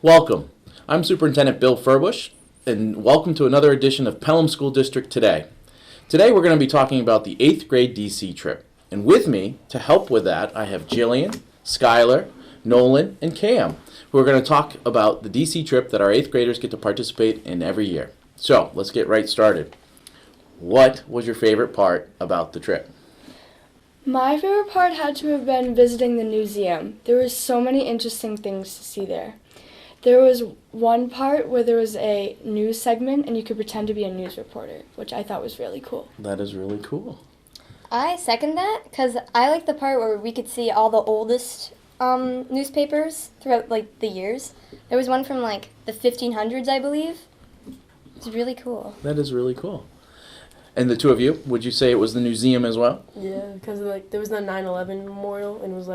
Welcome. I'm Superintendent Bill Furbush, and welcome to another edition of Pelham School District Today. Today we're going to be talking about the 8th grade DC trip. And with me, to help with that, I have Jillian, Skylar, Nolan, and Cam, who are going to talk about the DC trip that our 8th graders get to participate in every year. So, let's get right started. What was your favorite part about the trip? My favorite part had to have been visiting the museum. There were so many interesting things to see there. There was one part where there was a news segment and you could pretend to be a news reporter, which I thought was really cool. That is really cool. I second that because I like the part where we could see all the oldest newspapers throughout the years. There was one from the 1500s, I believe. It's really cool. That is really cool. And the two of you, would you say it was the museum as well? Yeah, because there was the 9/11 memorial, and it was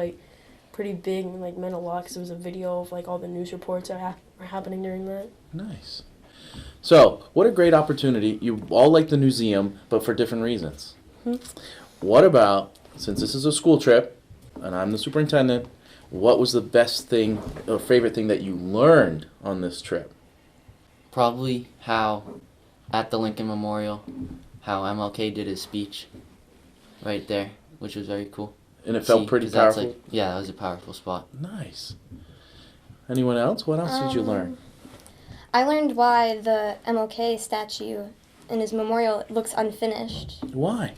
pretty big and meant a lot because it was a video of all the news reports that were happening during that. Nice. So, what a great opportunity. You all like the museum, but for different reasons. What about, since this is a school trip, and I'm the superintendent, what was the best thing or favorite thing that you learned on this trip? Probably how, at the Lincoln Memorial, how MLK did his speech right there, which was very cool. And it felt pretty 'cause that's powerful? Yeah, that was a powerful spot. Nice. Anyone else? What else did you learn? I learned why the MLK statue in his memorial looks unfinished. Why?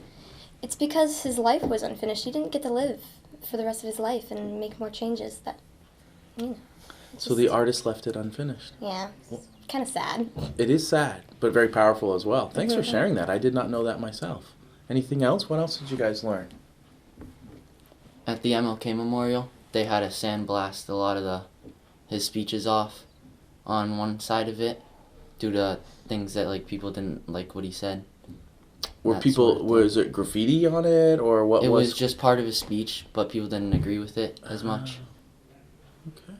It's because his life was unfinished. He didn't get to live for the rest of his life and make more changes So the artist left it unfinished. Yeah, kind of sad. It is sad, but very powerful as well. Thanks for sharing that. I did not know that myself. Anything else? What else did you guys learn? At the MLK Memorial, they had a sandblast a lot of his speeches off on one side of it due to things that people didn't like what he said. Was it graffiti on it, or what? It was just part of his speech, but people didn't agree with it as much. Okay,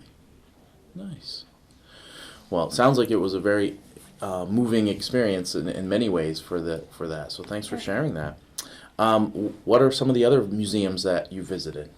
nice. Well, it sounds like it was a very moving experience in many ways for that. So thanks for sharing that. What are some of the other museums that you visited?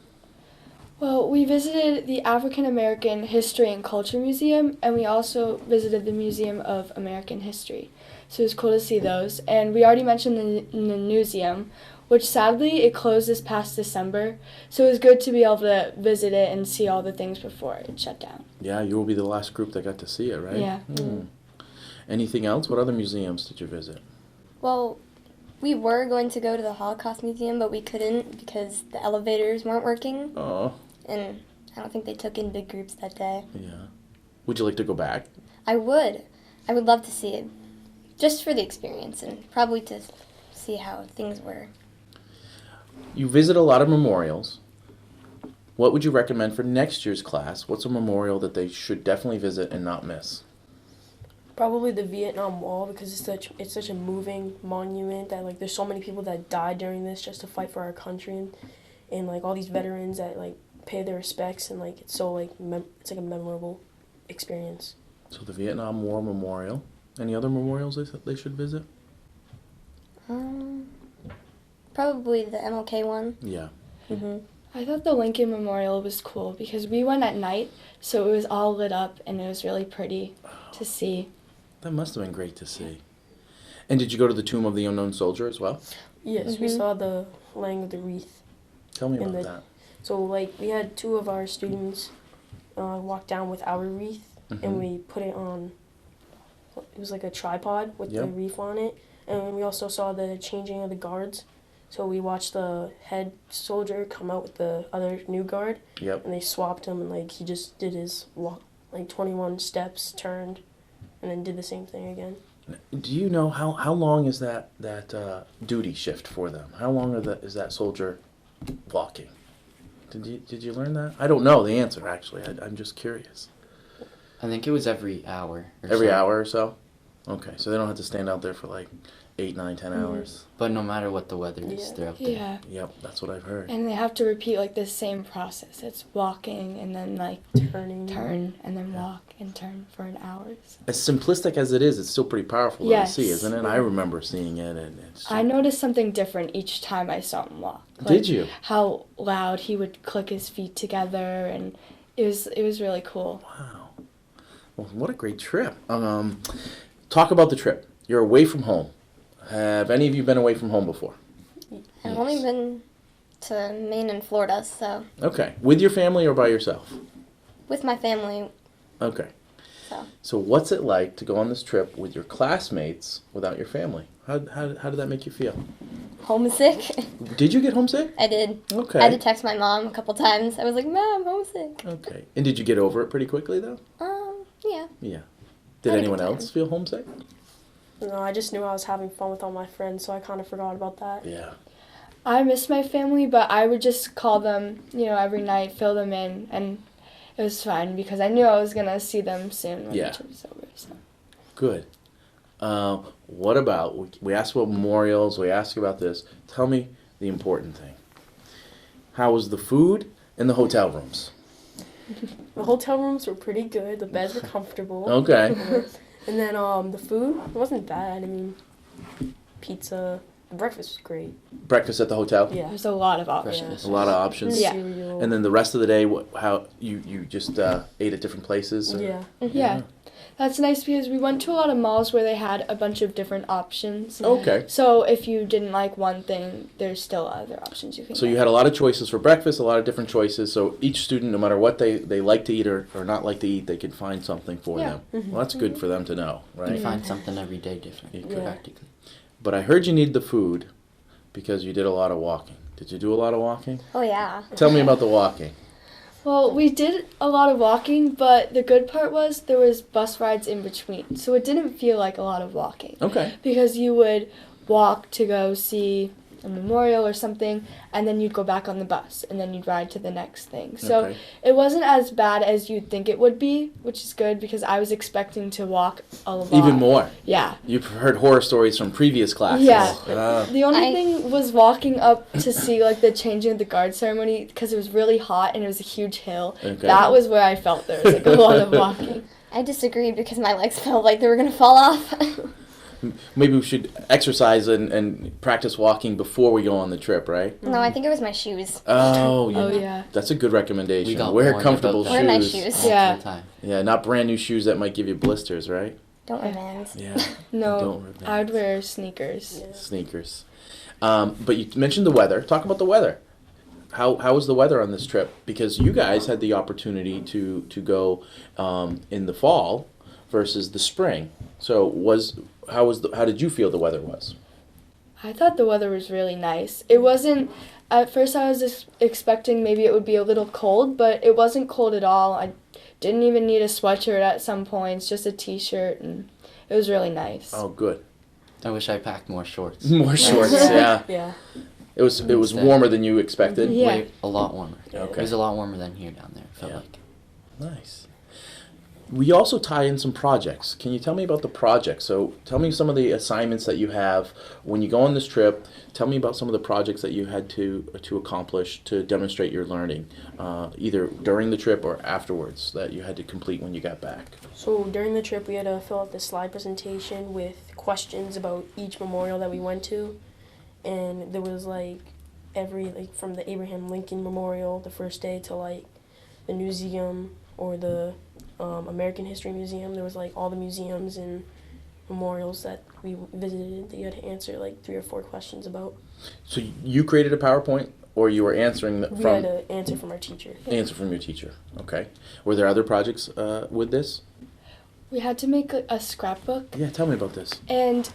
Well, we visited the African American History and Culture Museum, and we also visited the Museum of American History. So it was cool to see those. And we already mentioned the museum, which sadly it closed this past December. So it was good to be able to visit it and see all the things before it shut down. Yeah, you will be the last group that got to see it, right? Yeah. Anything else? What other museums did you visit? Well, we were going to go to the Holocaust Museum, but we couldn't because the elevators weren't working. Oh. And I don't think they took in big groups that day. Yeah. Would you like to go back? I would. I would love to see it. Just for the experience and probably to see how things were. You visit a lot of memorials. What would you recommend for next year's class? What's a memorial that they should definitely visit and not miss? Probably the Vietnam Wall because it's such a moving monument that there's so many people that died during this just to fight for our country and all these veterans that pay their respects and it's so it's a memorable experience. So the Vietnam War Memorial. Any other memorials they should visit? Probably the MLK one. Yeah. I thought the Lincoln Memorial was cool because we went at night, so it was all lit up and it was really pretty to see. That must have been great to see. And did you go to the Tomb of the Unknown Soldier as well? Yes, we saw the laying of the wreath. Tell me about that. So we had two of our students walk down with our wreath and we put it on. It was like a tripod with the wreath on it, and we also saw the changing of the guards. So we watched the head soldier come out with the other new guard, and they swapped him, and he just did his walk, 21 steps, turned, and then did the same thing again. Do you know how long is that duty shift for them? How long is that soldier walking? Did you learn that? I don't know the answer actually. I'm just curious. I think it was every hour. Every hour or so? Okay, so they don't have to stand out there for 8, 9, 10 hours. But no matter what the weather is, they're up there. Yeah. Yep, that's what I've heard. And they have to repeat the same process. It's walking and then turn and then walk and turn for an hour. As simplistic as it is, it's still pretty powerful to see, isn't it? I remember seeing it, and I noticed something different each time I saw him walk. Did you? How loud he would click his feet together, and it was really cool. Wow. Well, what a great trip. Talk about the trip. You're away from home. Have any of you been away from home before? I've only been to Maine and Florida, so Okay. With your family or by yourself? with my family, Okay. so. So what's it like to go on this trip with your classmates without your family? How did that make you feel? Homesick. Did you get homesick? I did. Okay. I had to text my mom a couple times. I was like, Mom, I'm homesick. Okay. And did you get over it pretty quickly though? Yeah. Yeah. I Did had a anyone good time. else feel homesick? No, I just knew I was having fun with all my friends, so I kind of forgot about that. Yeah. I miss my family, but I would just call them, every night, fill them in, and it was fine because I knew I was gonna see them soon when Yeah. the trip was over. So. Good. What about, we asked about memorials, we asked about this. Tell me the important thing. How was the food and the hotel rooms? The hotel rooms were pretty good. The beds were comfortable. Okay. And then the food wasn't bad. I mean, pizza. The breakfast was great. Breakfast at the hotel? Yeah. There's a lot of options. Breakfast. A lot of options. Yeah. Cereal. And then the rest of the day, how you just ate at different places? Or- Yeah. Yeah. That's nice because we went to a lot of malls where they had a bunch of different options. Okay. So if you didn't like one thing, there's still other options you can So get. you had a lot of choices for breakfast, a lot of different choices. So each student, no matter what they like to eat or not like to eat, they could find something for Yeah. them. Well, that's good for them to know, You right? can find something every day different, You could. practically. But I heard you need the food because you did a lot of walking. Did you do a lot of walking? Oh, yeah. Tell me about the walking. Well, we did a lot of walking, but the good part was there was bus rides in between. So it didn't feel like a lot of walking. Okay. Because you would walk to go see a memorial or something, and then you'd go back on the bus, and then you'd ride to the next thing. So Okay. it wasn't as bad as you'd think it would be, which is good because I was expecting to walk a lot. Even more. Yeah. You've heard horror stories from previous classes. Yeah. Ah. The only I- thing was walking up to see like the changing of the guard ceremony because it was really hot and it was a huge hill. Okay. That was where I felt there was like a lot of walking. I disagreed because my legs felt like they were going to fall off. Maybe we should exercise and practice walking before we go on the trip, right? No, I think it was my shoes. Oh, yeah. Oh yeah. That's a good recommendation. We got Wear warned comfortable about Wear shoes. nice shoes. Yeah. Multiple times. Yeah, not brand new shoes that might give you blisters, right? Don't remind. Yeah. No, Don't rip I would wear sneakers. Yeah. Sneakers. But you mentioned the weather. Talk about the weather. How was the weather on this trip? Because you guys had the opportunity to go in the fall versus the spring. So how did you feel the weather was? I thought the weather was really nice. It wasn't. At first, I was expecting maybe it would be a little cold, but it wasn't cold at all. I didn't even need a sweatshirt at some points, just a t-shirt, and it was really nice. Oh, good. I wish I packed more shorts. More shorts. Yeah. Yeah. It was Instead. warmer than you expected. Yeah. Way, a lot warmer. Okay. It was a lot warmer than here down there, it felt Yeah. like. Nice. We also tie in some projects. Can you tell me about the projects? So tell me some of the assignments that you have when you go on this trip. Tell me about some of the projects that you had to accomplish to demonstrate your learning, either during the trip or afterwards that you had to complete when you got back. So during the trip, we had to fill out this slide presentation with questions about each memorial that we went to, and there was from the Abraham Lincoln Memorial the first day to like the museum or the American History Museum. There was like all the museums and memorials that we visited that you had to answer like 3 or 4 questions about. So you created a PowerPoint, or you were answering We had to answer from our teacher. answer from your teacher? Okay. Were there other projects with this? We had to make a scrapbook, Yeah, tell me about this. and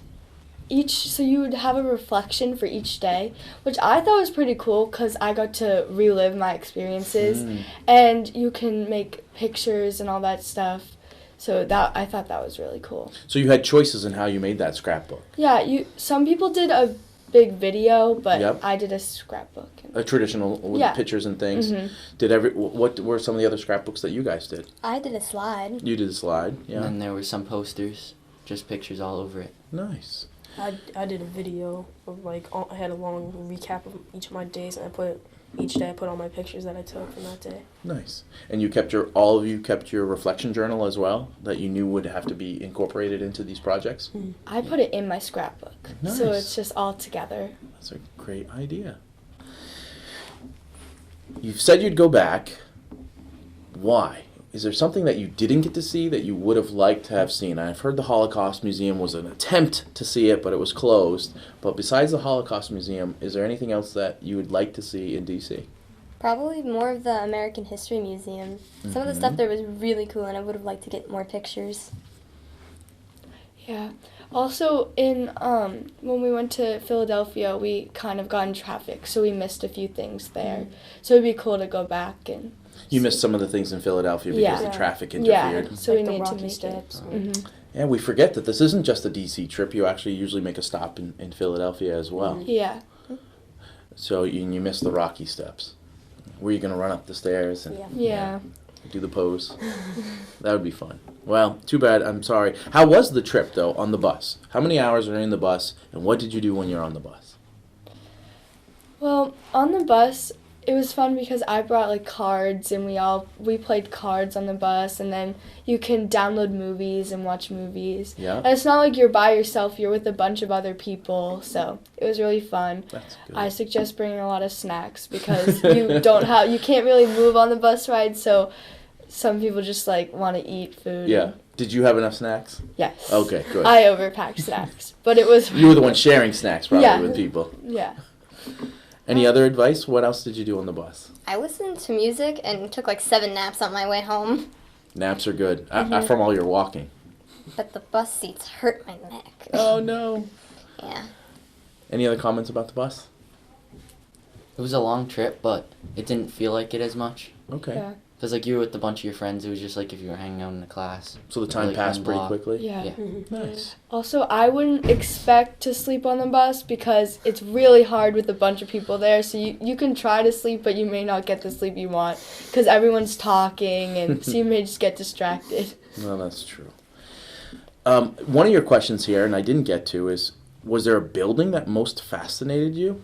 so you would have a reflection for each day, which I thought was pretty cool because I got to relive my experiences, and you can make pictures and all that stuff. So I thought that was really cool. So you had choices in how you made that scrapbook. Yeah, some people did a big video, but Yep. I did a scrapbook. A traditional with Yeah. pictures and things. Mhm. What were some of the other scrapbooks that you guys did? I did a slide. You did a slide, And yeah. then there were some posters, just pictures all over it. Nice. I did a video of I had a long recap of each of my days, and each day I put all my pictures that I took from that day. Nice. And you all of you kept your reflection journal as well, that you knew would have to be incorporated into these projects? I put it in my scrapbook, so Nice. it's just all together. That's a great idea. You've said you'd go back. Why? is there something that you didn't get to see that you would have liked to have seen? I've heard the Holocaust Museum was an attempt to see it, but it was closed. But besides the Holocaust Museum, is there anything else that you would like to see in D.C.? Probably more of the American History Museum. Some of the stuff there was really cool, and I would have liked to get more pictures. Yeah. Also, in when we went to Philadelphia, we kind of got in traffic, so we missed a few things there. So it'd be cool to go back and. You missed some of the things in Philadelphia because Yeah. the traffic Yeah. interfered. So like we the need to Rocky make Steps. it. Yeah, we forget that this isn't just a D.C. trip. You actually usually make a stop in Philadelphia as well. Yeah. So you missed the Rocky Steps. Were you going to run up the stairs and Yeah. do the pose? That would be fun. Well, too bad. I'm sorry. How was the trip, though, on the bus? How many hours were in the bus, and what did you do when you're on the bus? Well, on the bus, it was fun because I brought like cards, and we played cards on the bus, and then you can download movies and watch movies. Yeah? And it's not like you're by yourself; you're with a bunch of other people, so it was really fun. That's good. I suggest bringing a lot of snacks because you can't really move on the bus ride, so some people just like want to eat food. Yeah. Did you have enough snacks? Yes. Okay, good. I overpacked snacks, but it was. You were the one sharing snacks probably Yeah. with people. Yeah. Any other advice? What else did you do on the bus? I listened to music and took like 7 naps on my way home. Naps are good. From all your walking. But the bus seats hurt my neck. Oh, no. Yeah. Any other comments about the bus? It was a long trip, but it didn't feel like it as much. Okay. Yeah. Because, like, you were with a bunch of your friends. It was just like if you were hanging out in the class. So the time Like passed one pretty block. quickly? Yeah. Yeah. Nice. Also, I wouldn't expect to sleep on the bus because it's really hard with a bunch of people there. So you can try to sleep, but you may not get the sleep you want because everyone's talking, and so you may just get distracted. No, that's true. One of your questions here, and I didn't get to, is was there a building that most fascinated you?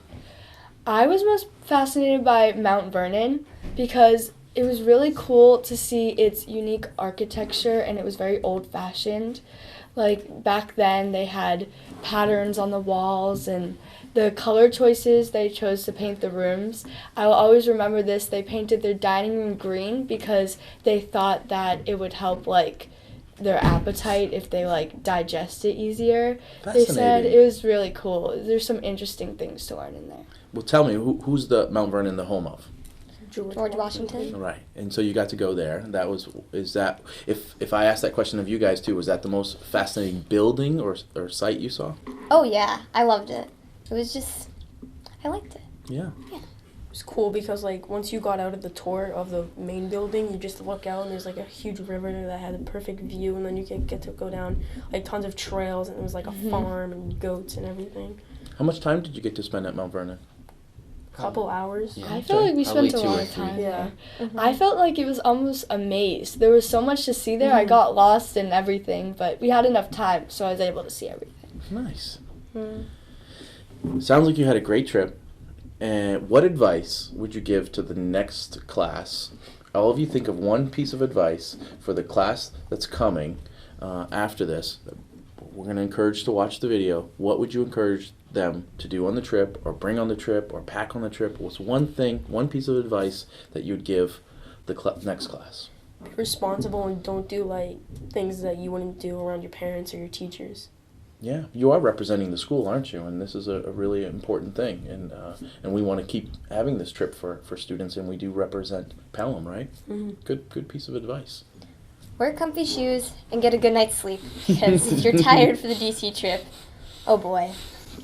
I was most fascinated by Mount Vernon because it was really cool to see its unique architecture, and it was very old-fashioned. Like, back then, they had patterns on the walls, and the color choices they chose to paint the rooms. I will always remember this. They painted their dining room green because they thought that it would help, like, their appetite if they, like, digest it easier. They said Fascinating. it was really cool. There's some interesting things to learn in there. Well, tell me, who's the Mount Vernon the home of? George Washington. Right, and so you got to go there. If I asked that question of you guys too, was that the most fascinating building or site you saw? Oh, yeah. I loved it. It was just, I liked it. Yeah. It was cool because like once you got out of the tour of the main building, you just look out and there's like a huge river that had a perfect view, and then you could get to go down like tons of trails, and it was like a farm and goats and everything. How much time did you get to spend at Mount Vernon? Couple hours. Yeah. I felt like we Probably spent a 2 lot or of 3. time Yeah. there. I felt like it was almost a maze. There was so much to see there. I got lost in everything, but we had enough time, so I was able to see everything. Nice. Sounds like you had a great trip. And what advice would you give to the next class? All of you think of one piece of advice for the class that's coming after this. We're going to encourage to watch the video. What would you encourage them to do on the trip, or bring on the trip, or pack on the trip? What's one piece of advice that you'd give the next class? Be responsible and don't do like things that you wouldn't do around your parents or your teachers. Yeah, you are representing the school, aren't you? And this is a really important thing. And we want to keep having this trip for students, and we do represent Pelham, right? Good piece of advice. Wear comfy shoes and get a good night's sleep because if you're tired for the DC trip, oh boy.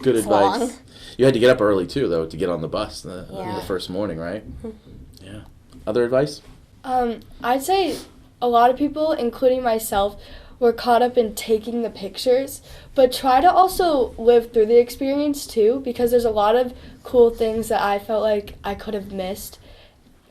Good It's advice. long. You had to get up early too, though, to get on the bus the Yeah. first morning, right? Yeah. Other advice? I'd say a lot of people, including myself, were caught up in taking the pictures, but try to also live through the experience too, because there's a lot of cool things that I felt like I could have missed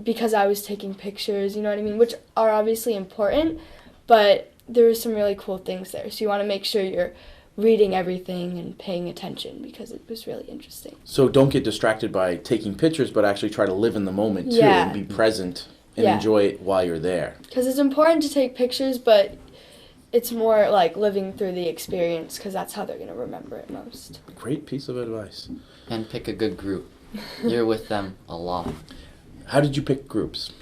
because I was taking pictures, you know what I mean, which are obviously important, but there were some really cool things there. So you want to make sure you're reading everything and paying attention because it was really interesting. So don't get distracted by taking pictures, but actually try to live in the moment too, Yeah. and be present and Yeah. enjoy it while you're there. Because it's important to take pictures, but it's more like living through the experience because that's how they're going to remember it most. Great piece of advice. And pick a good group. You're with them a lot. How did you pick groups?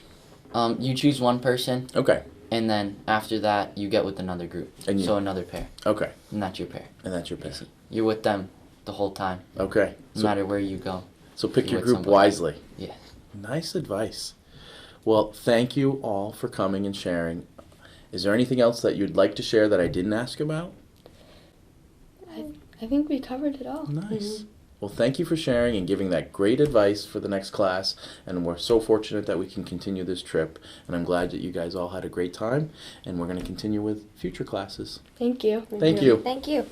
You choose one person, Okay. and then after that you get with another group. And you- So another pair, Okay, and that's your pair. and that's your pair. You're with them the whole time, Okay, no so, matter where you go. so pick you're your with group somebody. wisely. Yeah. Nice advice. Well, thank you all for coming and sharing. Is there anything else that you'd like to share that I didn't ask about? I think we covered it all. Nice. Well, thank you for sharing and giving that great advice for the next class. And we're so fortunate that we can continue this trip. And I'm glad that you guys all had a great time. And we're going to continue with future classes. Thank you. Thank you. Thank you.